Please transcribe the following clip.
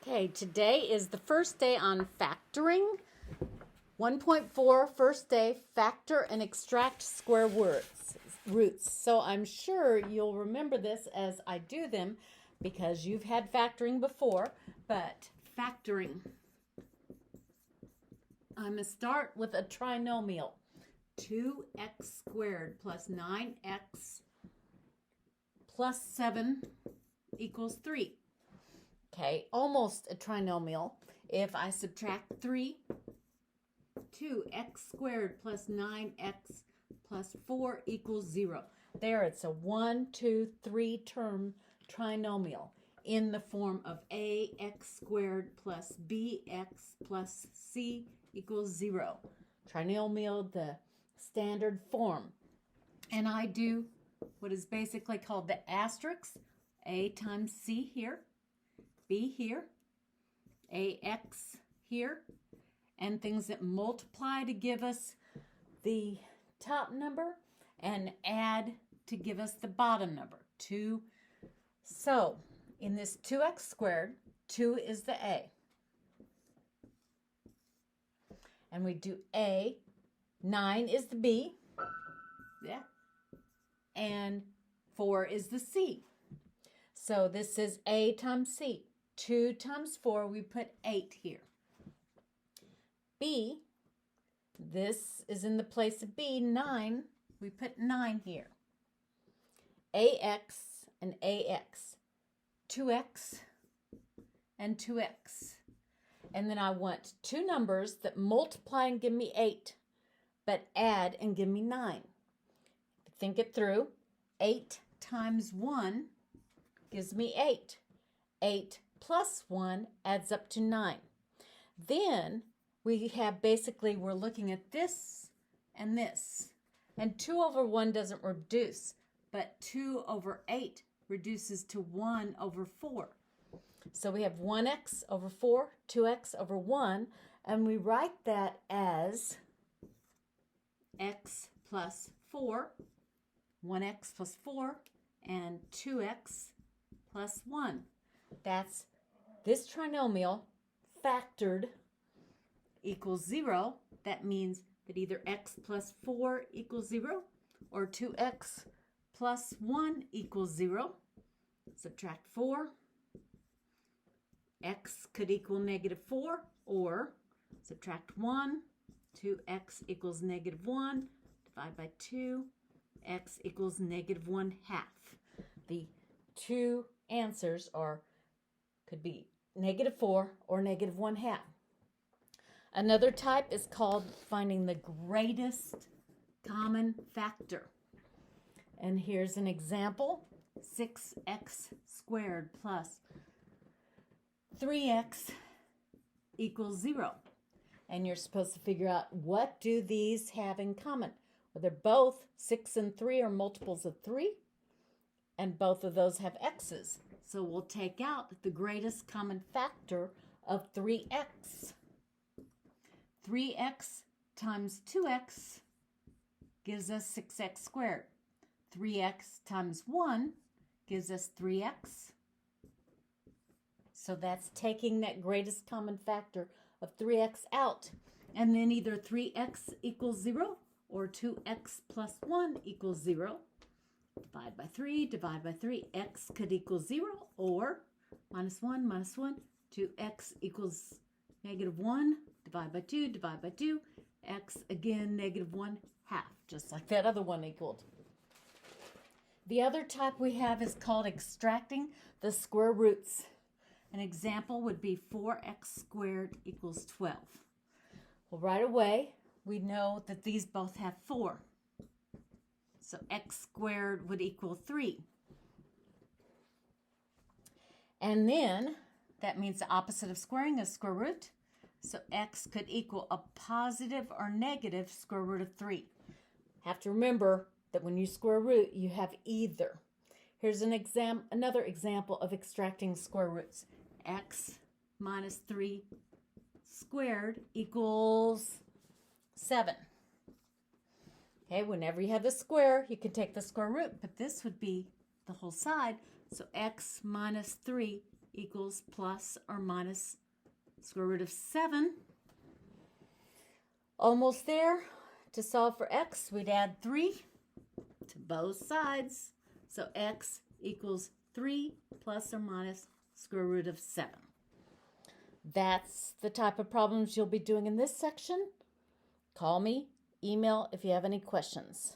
Okay, today is the first day on factoring. 1.4, first day, factor and extract square roots. So I'm sure you'll remember this as I do them because you've had factoring before, but factoring. I'm going to start with a trinomial. 2x squared plus 9x plus 7 equals 3. Okay, almost a trinomial. If I subtract 3, 2x squared plus 9x plus 4 equals 0. There, it's a 1, 2, 3 term trinomial in the form of ax squared plus bx plus c equals 0. Trinomial, the standard form. And I do what is basically called the asterisk, a times c here, b here, ax here, and things that multiply to give us the top number and add to give us the bottom number, 2. So in this 2x squared, 2 is the a. And we do a, 9 is the b, yeah, and 4 is the c. So this is a times c. 2 times 4, we put 8 here. B, this is in the place of B, 9, we put 9 here. AX and AX, 2X and 2X. And then I want two numbers that multiply and give me 8, but add and give me 9. Think it through. 8 times 1 gives me 8. 8 plus 1 adds up to 9. Then we have basically, we're looking at this and this. And 2 over 1 doesn't reduce, but 2 over 8 reduces to 1 over 4. So we have 1x over 4, 2x over 1, and we write that as x plus 4, 1x plus 4, and 2x plus 1. That's this trinomial factored equals 0. That means that either x plus 4 equals 0 or 2x plus 1 equals 0. Subtract 4. X could equal negative 4, or subtract 1. 2x equals negative 1. Divide by 2. X equals negative 1/2. The two answers could be negative 4 or negative 1/2. Another type is called finding the greatest common factor. And here's an example. 6x squared plus 3x equals 0. And you're supposed to figure out, what do these have in common? Well, they're both 6 and 3 are multiples of 3, and both of those have x's. So we'll take out the greatest common factor of 3x. 3x times 2x gives us 6x squared. 3x times 1 gives us 3x. So that's taking that greatest common factor of 3x out. And then either 3x equals 0 or 2x plus 1 equals 0. Divide by 3, divide by 3. X could equal 0 or minus 1, 2x equals negative 1. Divide by 2, divide by 2. X again, negative 1/2, just like that other one equaled. The other type we have is called extracting the square roots. An example would be 4x squared equals 12. Well, right away, we know that these both have 4. So x squared would equal 3. And then that means the opposite of squaring is square root. So x could equal a positive or negative square root of 3. Have to remember that when you square root, you have either. Here's another example of extracting square roots. X minus 3 squared equals 7. Okay, whenever you have the square, you can take the square root, but this would be the whole side. So x minus 3 equals plus or minus square root of 7. Almost there. To solve for x, we'd add 3 to both sides. So x equals 3 plus or minus square root of 7. That's the type of problems you'll be doing in this section. Call me, email if you have any questions.